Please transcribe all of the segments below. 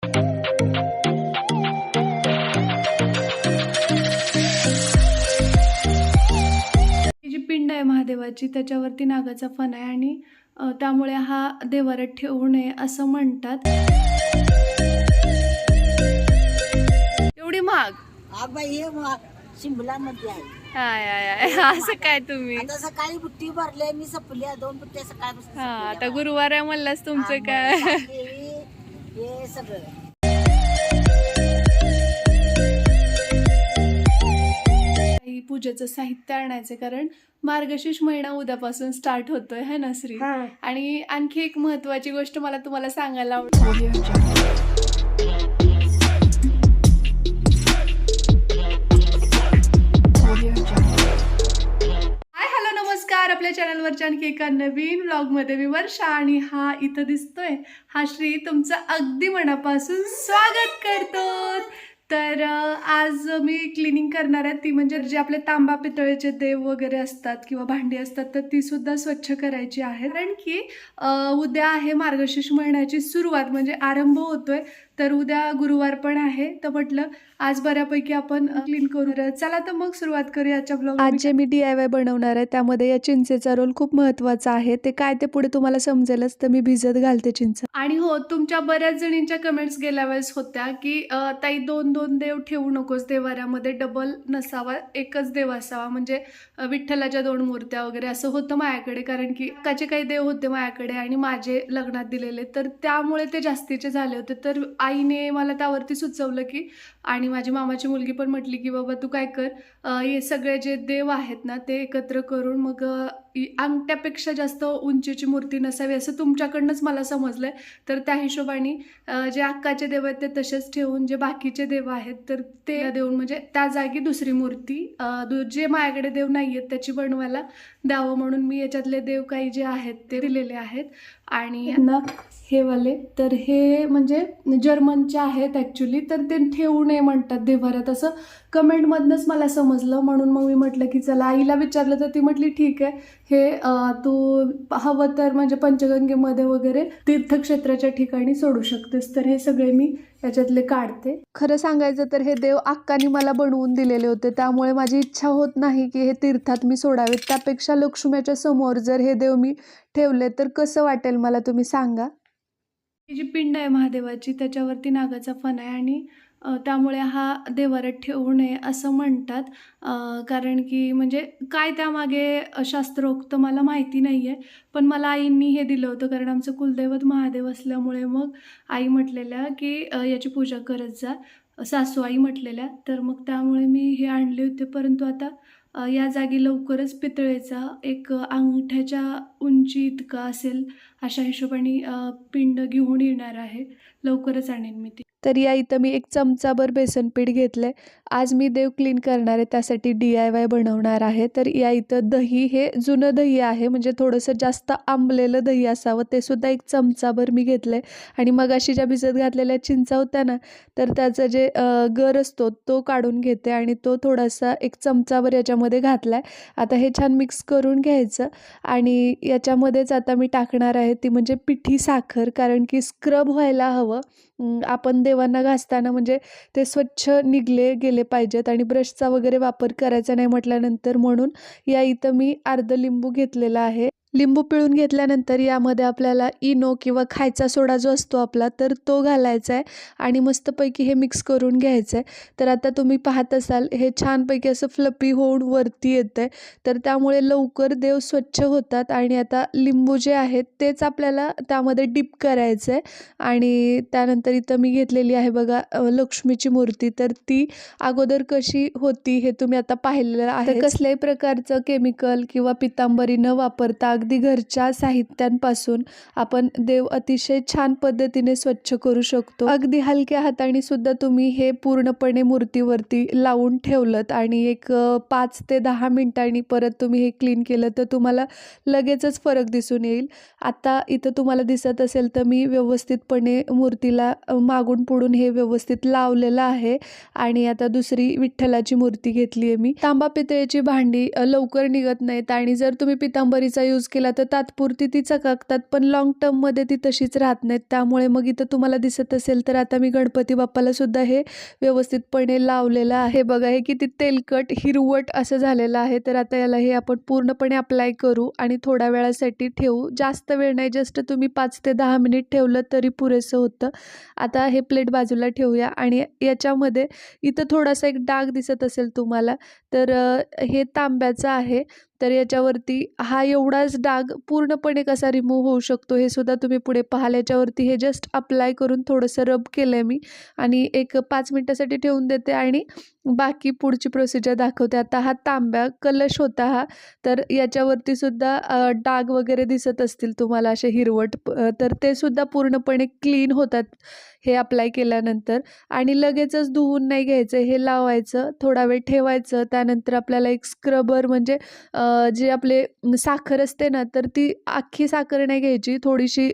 ही जी पिंड आहे महादेवाची त्याच्यावरती नागाचा फण आहे आणि त्यामुळे हा देवाऱ्यात ठेवू नये असं म्हणतात. एवढी महाग बाई हे शिमला मध्ये आहे. हाय हाय हाय असं काय तुम्ही आता सकाळी बुट्टी भरले मी सपल्या 2 बुट्ट्या सकाळपासून हा आता गुरुवार आहे म्हणलास तुमचं काय हे सगळं पूजेचं साहित्य आणायचं कारण मार्गशीर्ष महिना उद्यापासून स्टार्ट होतोय है ना श्री. आणि आणखी एक महत्वाची गोष्ट मला तुम्हाला सांगायला आवडेल. हाय हॅलो नमस्कार. आपल्या चॅनलवरच्या आणखी एका नवीन व्लॉगमध्ये मी वर्षा आणि हा इथं दिसतोय हा श्री तुमचं अगदी मनापासून स्वागत करतो. तर आज मी क्लिनिंग करणार आहे ती म्हणजे जे आपले तांबा पितळेचे देव वगैरे असतात किंवा भांडी असतात तर ती सुद्धा स्वच्छ करायची आहे. कारण की उद्या आहे मार्गशीर्ष महिन्याची सुरुवात म्हणजे आरंभ होतोय. तर उद्या गुरुवार पण आहे तर म्हटलं आज बऱ्यापैकी आपण क्लीन करू. चला तर मग सुरुवात करूया आजच्या ब्लॉग. आज जे मी DIY बनवणार आहे त्यामध्ये या चिंचेचा रोल खूप महत्त्वाचा आहे. ते काय ते पुढे तुम्हाला समजेलच. तर मी भिजत घालते चिंच. आणि हो तुमच्या बऱ्याच जणींच्या कमेंट्स गेल्या वेळेस होत्या की ताई 2-2 देव ठेवू नकोस देवाऱ्यामध्ये, डबल नसावा, एकच देव असावा. म्हणजे विठ्ठलाच्या 2 मूर्त्या वगैरे असं होतं माझ्याकडे. कारण की काचे काही देव होते माझ्याकडे आणि माझे लग्नात दिलेले तर त्यामुळे ते जास्तीचे झाले होते. तर आईने मला त्यावरती सुचवलं की आणि माझी मामाची मुलगी पण म्हटली की बाबा तू काय कर हे सगळे जे देव आहेत ना ते एकत्र करून मग अंगठ्यापेक्षा जास्त उंचीची मूर्ती नसावी असं तुमच्याकडनंच मला समजलंय. तर त्या हिशोबाने जे अक्काचे देव आहेत ते तसेच ठेवून जे बाकीचे देव आहेत तर ते देऊन म्हणजे त्या जागी दुसरी मूर्ती जे माझ्याकडे देव नाही आहेत त्याची बनवायला द्यावं म्हणून मी याच्यातले देव काही जे आहेत ते दिलेले आहेत. आणि ना हे वाले तर हे म्हणजे जर्मनचे आहेत ॲक्च्युली. तर ते ठेवू नये म्हणतात देवाऱ्यात असं कमेंटमधनंच मला समजलं. म्हणून मग मी म्हटलं की चला आईला विचारलं तर ती म्हटली ठीक आहे हे तू हवं तर म्हणजे पंचगंगेमध्ये वगैरे तीर्थक्षेत्राच्या ठिकाणी सोडू शकतेस. तर हे सगळे मी याच्यातले काढते. खरं सांगायचं तर हे देव अक्कानी मला बनवून दिलेले होते त्यामुळे माझी इच्छा होत नाही की हे तीर्थात मी सोडावेत. त्यापेक्षा लक्ष्मीच्या समोर जर हे देव मी ठेवले तर कसं वाटेल मला तुम्ही सांगा. ही जी पिंड आहे महादेवाची त्याच्यावरती नागाचा फण आहे आणि त्यामुळे हा देवाऱ्यात ठेवू नये असं म्हणतात. कारण की म्हणजे काय त्यामागे शास्त्रोक्त मला माहिती नाही आहे. पण मला आईंनी हे दिलं होतं कारण आमचं कुलदैवत महादेव असल्यामुळे मग आई म्हटलेल्या की याची पूजा करत जा, सासू आई म्हटलेल्या. तर मग त्यामुळे मी हे आणले होते. परंतु आता या जागी लवकरच पितळेचा एक अंगठ्याच्या उंची इतका असेल अशा हिशोबाने पिंड घेऊन येणार आहे. लवकरच आणेन मी ती. तर या इथं मी 1 चमचाभर बेसन पीठ घेतलंय. आज मी देव क्लीन करणार आहे त्यासाठी DIY बनवणार आहे. तर या इथं दही हे जुनं दही आहे म्हणजे थोडंसं जास्त आंबलेलं दही असावं ते सुद्धा 1 चमचाभर मी घेतलंय. आणि मगाशी ज्या भिजत घातलेल्या चिंचा होत्या ना तर त्याचा जे गर असतो तो काढून घेते आणि तो थोडासा 1 चमचाभर याच्यामध्ये घातलाय. आता हे छान मिक्स करून घ्यायचं आणि याच्यामध्येच आता मी टाकणार आहे ती म्हणजे पिठी साखर. कारण की स्क्रब व्हायला हवं. आपण देवांना घासताना म्हणजे ते स्वच्छ निघले गेले पाहिजेत आणि ब्रशचा वगैरे वापर करायचा नाही म्हटल्यानंतर म्हणून या इथं मी अर्ध लिंबू घेतलेला आहे. लिंबू पिळून घेतल्यानंतर यामध्ये आपल्याला इनो किंवा खायचा सोडा जो असतो आपला तर तो घालायचा आहे आणि मस्तपैकी हे मिक्स करून घ्यायचं आहे. तर आता तुम्ही पाहत असाल हे छानपैकी असं फ्लपी होऊन वरती येतं आहे. तर त्यामुळे लवकर देव स्वच्छ होतात. आणि आता लिंबू जे आहेत तेच आपल्याला त्यामध्ये डिप करायचं आहे. आणि त्यानंतर इथं मी घेतलेली आहे बघा लक्ष्मीची मूर्ती. तर ती अगोदर कशी होती हे तुम्ही आता पाहिलेलं आहे. कसल्याही प्रकारचं केमिकल किंवा पितांबरी न वापरता अगदी घरच्या साहित्यांपासून आपण देव अतिशय छान पद्धतीने स्वच्छ करू शकतो. अगदी हलक्या हाताने सुद्धा तुम्ही हे पूर्णपणे मूर्तीवरती लावून ठेवलत आणि एक 5 ते 10 मिनिटांनी परत तुम्ही हे क्लीन केलं तर तुम्हाला लगेचच फरक दिसून येईल. आता इथं तुम्हाला दिसत असेल तर मी व्यवस्थितपणे मूर्तीला मागून पुढून हे व्यवस्थित लावलेलं आहे. आणि आता दुसरी विठ्ठलाची मूर्ती घेतली आहे मी. तांबा पितळेची भांडी लवकर निघत नाहीत आणि जर तुम्ही पितांबरीचा यूज केला तर तात्पुरती ती चकाकतात, पण लाँग टर्ममध्ये ती तशीच राहत नाहीत. त्यामुळे मग इथं तुम्हाला दिसत असेल तर आता मी गणपती बाप्पाला सुद्धा हे व्यवस्थितपणे लावलेलं आहे. बघा हे किती तेलकट, हिरवट असं झालेलं आहे. तर आता याला हे आपण पूर्णपणे अप्लाय करू आणि थोड्या वेळासाठी ठेवू. जास्त वेळ नाही, जस्ट तुम्ही 5 ते 10 मिनिट ठेवलं तरी पुरेसं होतं. आता हे प्लेट बाजूला ठेवूया आणि याच्यामध्ये इथं थोडासा एक डाग दिसत असेल तुम्हाला, तर हे तांब्याचं आहे. तर याच्यावरती हा एवढाच डाग पूर्णपणे कसा रिमूव्ह होऊ शकतो हे सुद्धा तुम्ही पुढे पाहाल. याच्यावरती हे जस्ट अप्लाय करून थोडंसं रब केलं आहे मी आणि एक 5 मिनिटासाठी ठेवून देते आणि बाकी पुढची प्रोसिजर दाखवते. आता हा तांब्या कलश होता हा, तर याच्यावरती सुद्धा डाग वगैरे दिसत असतील तुम्हाला असे हिरवट, तर ते सुद्धा पूर्णपणे क्लीन होतात हे अप्लाय केल्यानंतर. आणि लगेचच धुवून नाही घ्यायचं, हे लावायचं, थोडा वेळ ठेवायचं. त्यानंतर आपल्याला एक स्क्रबर म्हणजे जे आपले साखर असते ना, तर ती अख्खी साखर नाही घ्यायची, थोडीशी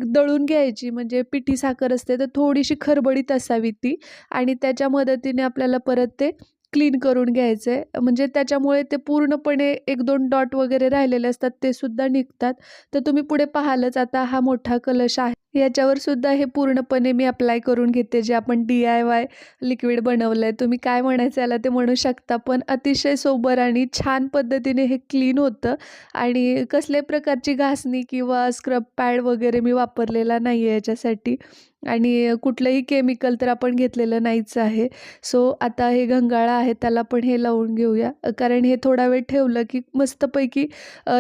दळून घ्यायची, म्हणजे पिठी साखर असते तर थोडीशी खरबडीत असावी ती, आणि त्याच्या मदतीने आपल्याला परत ते क्लीन करून घ्यायचं आहे. म्हणजे त्याच्यामुळे ते पूर्णपणे 1-2 डॉट वगैरे राहिलेले असतात ते सुद्धा निघतात. तर तुम्ही पुढे पाहालच. आता हा मोठा कलश आहे, याच्यावर सुद्धा हे पूर्णपणे मी अप्लाय करून घेते, जे आपण DIY लिक्विड बनवलं आहे. तुम्ही काय म्हणायचं याला ते म्हणू शकता, पण अतिशय सोबर आणि छान पद्धतीने हे क्लीन होतं आणि कसल्याही प्रकारची घासणी किंवा स्क्रब पॅड वगैरे मी वापरलेला नाही आहे याच्यासाठी, आणि कुठलंही केमिकल तर आपण घेतलेलं नाहीच आहे. सो आता हे घंगाळा आहे त्याला पण हे लावून घेऊया, कारण हे थोडा वेळ ठेवलं की मस्तपैकी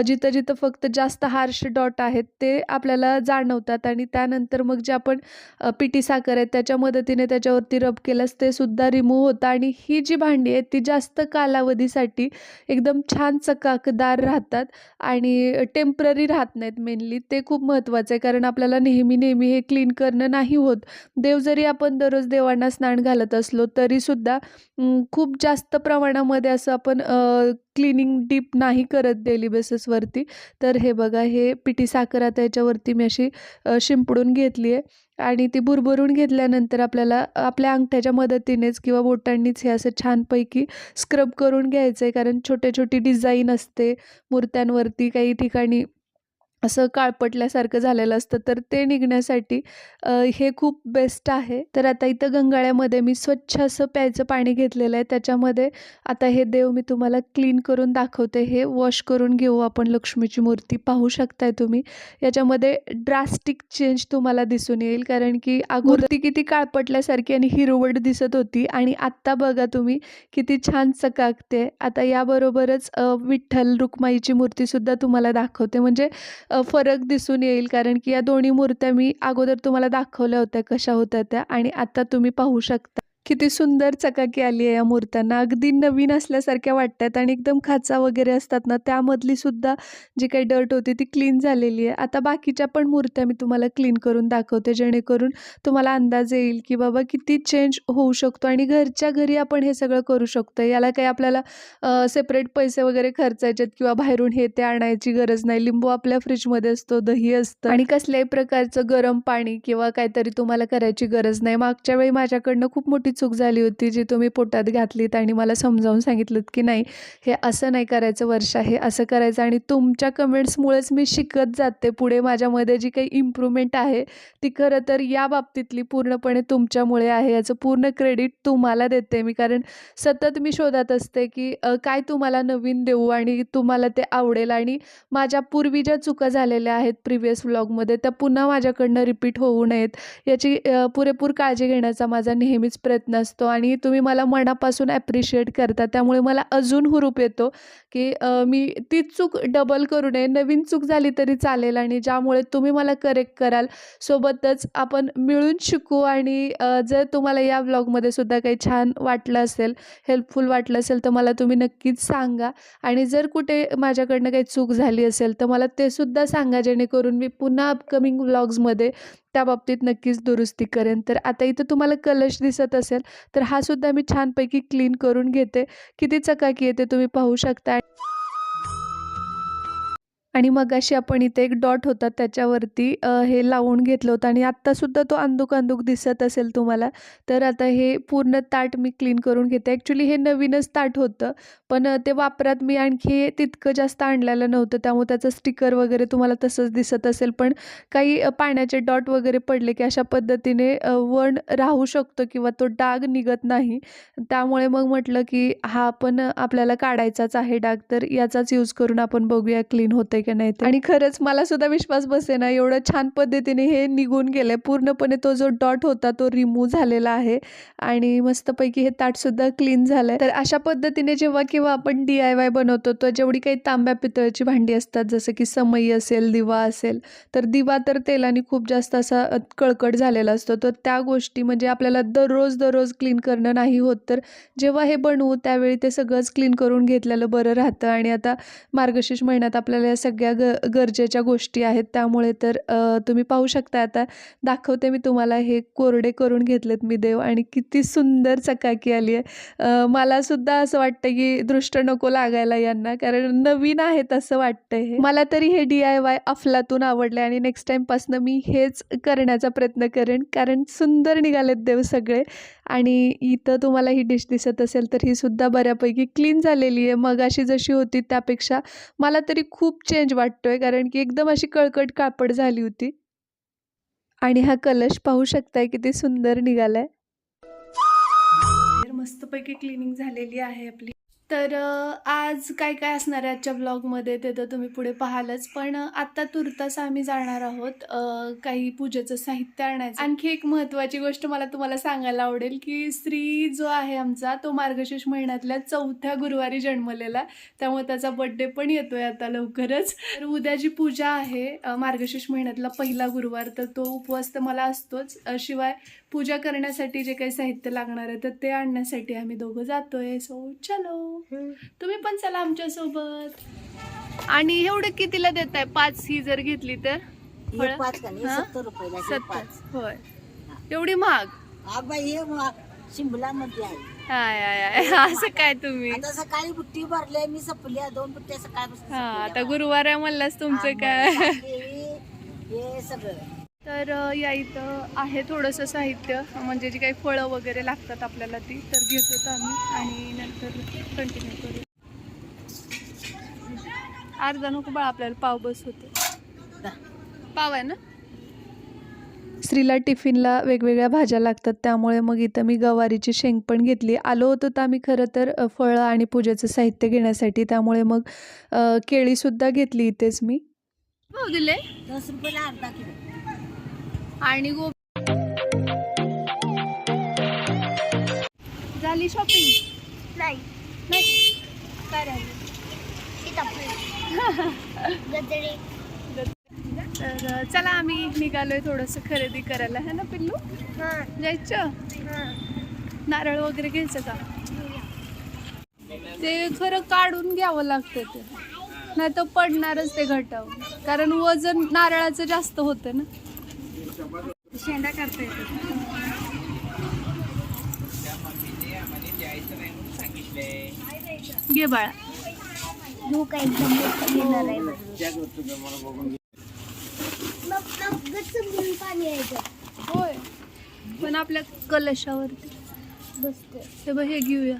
जिथं जिथं फक्त जास्त हार्श डॉट आहेत ते आपल्याला जाणवतात, आणि त्यानंतर मग जे आपण पिठी साखर आहे त्याच्या मदतीने त्याच्यावरती रब केल्यास ते सुद्धा रिमूव्ह होतं. आणि ही जी भांडी आहेत ती जास्त कालावधीसाठी एकदम छान चकाकदार राहतात आणि टेम्पररी राहत नाहीत. मेनली ते खूप महत्त्वाचं आहे, कारण आपल्याला नेहमी नेहमी हे क्लीन करणं नाही होत. देव जरी आपण दररोज देवांना स्नान घालत असलो तरीसुद्धा खूप जास्त प्रमाणामध्ये असं आपण क्लिनिंग डीप नाही करत डेली बेसिसवरती. तर हे बघा, हे पिठी साखर आता याच्यावरती मी अशी शिंपडून घेतली आहे आणि ती भुरभरून घेतल्यानंतर आपल्याला आपल्या अंगठ्याच्या मदतीनेच किंवा बोटांनीच हे असं छानपैकी स्क्रब करून घ्यायचं आहे, कारण छोटे छोटी डिझाईन असते मूर्त्यांवरती, काही ठिकाणी असं काळपटल्यासारखं झालेलं असतं, तर ते निघण्यासाठी हे खूप बेस्ट आहे. तर आता इथं गंगाळ्यामध्ये मी स्वच्छ असं प्यायचं पाणी घेतलेलं आहे. त्याच्यामध्ये आता हे देव मी तुम्हाला क्लीन करून दाखवते. हे वॉश करून घेऊ आपण लक्ष्मीची मूर्ती. पाहू शकताय तुम्ही याच्यामध्ये ड्रास्टिक चेंज तुम्हाला दिसून येईल, कारण की मूर्ती किती काळपटल्यासारखी आणि हिरवट दिसत होती आणि आत्ता बघा तुम्ही किती छान चकाकते. आता याबरोबरच विठ्ठल रुक्माईची मूर्तीसुद्धा तुम्हाला दाखवते, म्हणजे फरक दिसून येईल, कारण की या दोन्ही मूर्त्या मी अगोदर तुम्हाला दाखवल्या होत्या कशा होत्या त्या, आणि आता तुम्ही पाहू शकता किती सुंदर चकाकी आली आहे या मूर्त्यांना. अगदी नवीन असल्यासारख्या वाटतात आणि एकदम खाचा वगैरे असतात ना, त्यामधली सुद्धा जी काही डर्ट होती ती क्लीन झालेली आहे. आता बाकीच्या पण मूर्त्या मी तुम्हाला क्लीन करून दाखवते, जेणेकरून तुम्हाला अंदाज येईल की बाबा किती चेंज होऊ शकतो आणि घरच्या घरी आपण हे सगळं करू शकतो. याला काही आपल्याला सेपरेट पैसे वगैरे खर्चायचेत किंवा बाहेरून हे ते आणायची गरज नाही. लिंबू आपल्या फ्रीजमध्ये असतो, दही असतं आणि कसल्याही प्रकारचं गरम पाणी किंवा काहीतरी तुम्हाला करायची गरज नाही. मागच्या वेळी माझ्याकडनं खूप मोठी चूक झाली होती, जी तुम्ही पोटात घातलीत आणि मला समजावून सांगितलं की नाही, हे असं नाही करायचं वर्षा, हे असं करायचं, आणि तुमच्या कमेंट्समुळेच मी शिकत जाते पुढे. माझ्यामध्ये जी काही इम्प्रूव्हमेंट आहे ती खरं तर या बाबतीतली पूर्णपणे तुमच्यामुळे आहे. याचं पूर्ण क्रेडिट तुम्हाला देते मी, कारण सतत मी शोधत असते की काय तुम्हाला नवीन देऊ आणि तुम्हाला ते आवडेल, आणि माझ्या पूर्वी ज्या चुका झालेल्या आहेत प्रिव्हियस व्लॉगमध्ये त्या पुन्हा माझ्याकडनं रिपीट होऊ नयेत याची पुरेपूर काळजी घेण्याचा माझा नेहमीच प्रयत्न असतो. आणि तुम्ही मला मनापासून ॲप्रिशिएट करता, त्यामुळे मला अजून हुरूप येतो की मी तीच चूक डबल करू नये. नवीन चूक झाली तरी चालेल, आणि ज्यामुळे तुम्ही मला करेक्ट कराल, सोबतच आपण मिळून शिकू. आणि जर तुम्हाला या व्लॉगमध्ये सुद्धा काही छान वाटलं असेल, हेल्पफुल वाटलं असेल, तर मला तुम्ही नक्कीच सांगा. आणि जर कुठे माझ्याकडनं काही चूक झाली असेल तर मला ते सुद्धा सांगा, जेणेकरून मी पुन्हा अपकमिंग व्लॉग्समध्ये त्या बाबतीत नक्कीच दुरुस्ती करेन. तर आता इथं तुम्हाला कलश दिसत असेल, तर हा सुद्धा मी छानपैकी क्लीन करून घेते. किती चकाकी येते तुम्ही पाहू शकता. आणि मगाशी आपण इथे एक डॉट होता त्याच्यावरती हे लावून घेतलं होतं आणि आत्तासुद्धा तो अंदूक दिसत असेल तुम्हाला. तर आता हे पूर्ण ताट मी क्लीन करून घेते. ॲक्च्युली हे नवीनच ताट होतं, पण ते वापरात मी आणखी तितकं जास्त आणलेलं नव्हतं, त्यामुळे त्याचं स्टिकर वगैरे तुम्हाला तसंच दिसत असेल. पण काही पाण्याचे डॉट वगैरे पडले की अशा पद्धतीने वण राहू शकतो किंवा तो डाग निघत नाही. त्यामुळे मग म्हटलं की हा पण आपल्याला काढायचाच आहे डाग, तर याचाच यूज करून आपण बघूया क्लीन होतंय की नाही ते. आणि खरंच मला सुद्धा विश्वास बसेना, एवढं छान पद्धतीने हे निघून गेलंय. पूर्णपणे तो जो डॉट होता तो रिमूव्ह झालेला आहे आणि मस्तपैकी हे ताटसुद्धा क्लीन झालंय. तर अशा पद्धतीने जेव्हा केव्हा आपण DIY बनवतो, तर जेवढी काही तांब्या पितळची भांडी असतात, जसं की समई असेल, दिवा असेल, तर दिवा तर तेलाने खूप जास्त असा कळकट झालेला असतो. तर त्या गोष्टी म्हणजे आपल्याला दररोज क्लीन करणं नाही होत, तर जेव्हा हे बनवू त्यावेळी ते सगळंच क्लीन करून घेतलेलं बरं राहतं. आणि आता मार्गशीर्ष महिन्यात आपल्याला या सगळ्या गरजेच्या गोष्टी आहेत, त्यामुळे तर तुम्ही पाहू शकता. आता दाखवते मी तुम्हाला, हे कोरडे करून घेतलेत मी देव आणि किती सुंदर चकाकी आली आहे. मला सुद्धा असं वाटतं की दृष्ट नको लागायला यांना, कारण नवीन आहेत असं वाटतंय. हे मला तरी हे DIY अफलातून आवडले आणि नेक्स्ट टाईमपासून मी हेच करण्याचा प्रयत्न करेन, कारण सुंदर निघालेत देव सगळे. आणि इथं तुम्हाला ही डिश दिसत असेल तर ही सुद्धा बऱ्यापैकी क्लीन झालेली आहे. मगाशी जशी होती त्यापेक्षा मला तरी खूप चेंज वाटतोय, कारण की एकदम अशी कळकट कापड झाली होती. आणि हा कलश पाहू शकताय किती सुंदर निघालाय. तर मस्तपैकी क्लिनिंग झालेली आहे आपली. तर आज काय काय असणार आहे आजच्या ब्लॉगमध्ये ते तर तुम्ही पुढे पाहालच. पण आत्ता तुर्तास आम्ही जाणार आहोत काही पूजेचं साहित्य आणायचं. आणखी एक महत्त्वाची गोष्ट मला तुम्हाला सांगायला आवडेल की श्री जो आहे आमचा, तो मार्गशीर्ष महिन्यातल्या 4थ्या गुरुवारी जन्मलेला, त्यामुळे त्याचा बड्डे पण येतोय आता लवकरच. तर उद्या जी पूजा आहे मार्गशीर्ष महिन्यातला पहिला गुरुवार, तर तो उपवास तर मला असतोच. शिवाय पूजा करण्यासाठी जे काही साहित्य लागणार आहे तर ते आणण्यासाठी आम्ही दोघं जातोय. सो चलो, तुम्ही पण चला आमच्या सोबत. आणि एवढं कितीला देताय? 5 ही जर घेतली तर हे 5 का नाही, 70 रुपयाला हे 70. 5. होय, एवढी महाग? हा बाई, हे शिमला मध्ये आहे. हाय हाय हाय, असं काय तुम्ही? आता सकाळी बुट्टी भरले मी, सपल्या 2 बुट्ट्या सकाळपासून. हा, आता गुरुवार आहे म्हणलास तुमचं काय. हे सगळं. तर या इथं आहे थोडंसं साहित्य, म्हणजे जी काही फळं वगैरे लागतात आपल्याला ती, तर घेतो आम्ही आणि नंतर कंटिन्यू करू. अर्धा नको बाळा, आपल्याला पाव बस होते. पाव आहे ना. स्त्रीला टिफिनला वेगवेगळ्या भाज्या लागतात, त्यामुळे मग इथं मी गवारीची शेंग पण घेतली. आलो होतो तर आम्ही खरं तर फळं आणि पूजेचं साहित्य घेण्यासाठी, त्यामुळे मग केळीसुद्धा घेतली इथेच मी. हो दिले 10 रुपयाला अर्धा किलो. आणि झाली शॉपिंग? नाही काय राहिलं? तर चला आम्ही निघालोय थोडंसं खरेदी करायला, है ना पिल्लू? जायचं? नारळ वगैरे घ्यायचं का? ते खरं काढून घ्यावं लागतं, ते नाही तर पडणारच ते घटावून, कारण वजन नारळाचं जास्त होतं ना. शेंडा करता येतो. घे बाळा. होय, पण आपल्या कलशावरती बसते. हे बघ, हे घेऊया.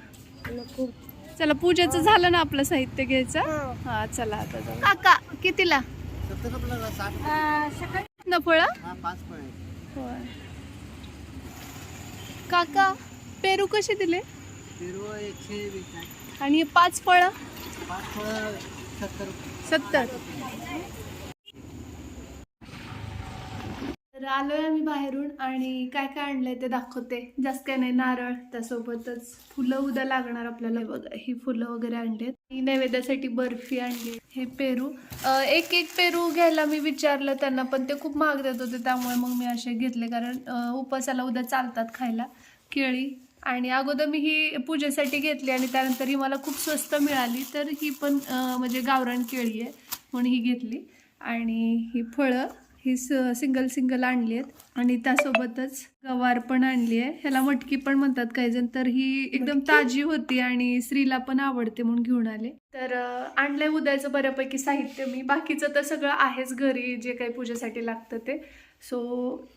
चला, पूजेचं झालं ना आपलं साहित्य घ्यायचं. हा चला आता जाऊ. काका कितीला? 70 रुपयाला 60 न फळं? 5 फळ. होय काका, पेरू कसे दिले? पेरू 120 आहे. आणि 5 फळं? 5 फळ 70. 70. तर आलोय आम्ही बाहेरून आणि काय काय आणलंय ते दाखवते. जास्त काय नाही, नारळ, त्यासोबतच फुलं उद्या लागणार आपल्याला. बघा, ही फुलं वगैरे आणलेत. ही नैवेद्यासाठी बर्फी आणली. हे पेरू, एक पेरू घ्यायला मी विचारलं त्यांना, पण ते खूप महाग देत होते, त्यामुळे मग मी असे घेतले, कारण उपासाला उद्या चालतात खायला. केळी, आणि अगोदर मी ही पूजेसाठी घेतली आणि त्यानंतर ही मला खूप स्वस्त मिळाली, तर ही पण म्हणजे गावरान केळी आहे म्हणून ही घेतली. आणि ही फळं, ही सिंगल सिंगल आणली आहेत आणि त्यासोबतच गवार पण आणली आहे. ह्याला मटकी पण म्हणतात काही जण, तर ही एकदम ताजी होती आणि स्त्रीला पण आवडते म्हणून घेऊन आले. तर आणलंय उद्याचं बऱ्यापैकी साहित्य मी. बाकीचं तर सगळं आहेच घरी, जे काही पूजेसाठी लागतं ते. सो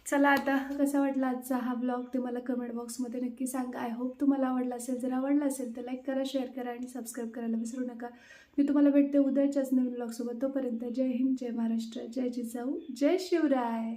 चला, आता कसा वाटला आजचा हा ब्लॉग ते मला कमेंट बॉक्समध्ये नक्की सांगा. आय होप तुम्हाला आवडला असेल. जर आवडला असेल तर लाईक करा, शेअर करा आणि सबस्क्राईब करायला विसरू नका. मी तुम्हाला भेटते उद्याच्याच नवीन ब्लॉगसोबत. तोपर्यंत जय हिंद, जय महाराष्ट्र, जय जिजाऊ, जय शिवराय.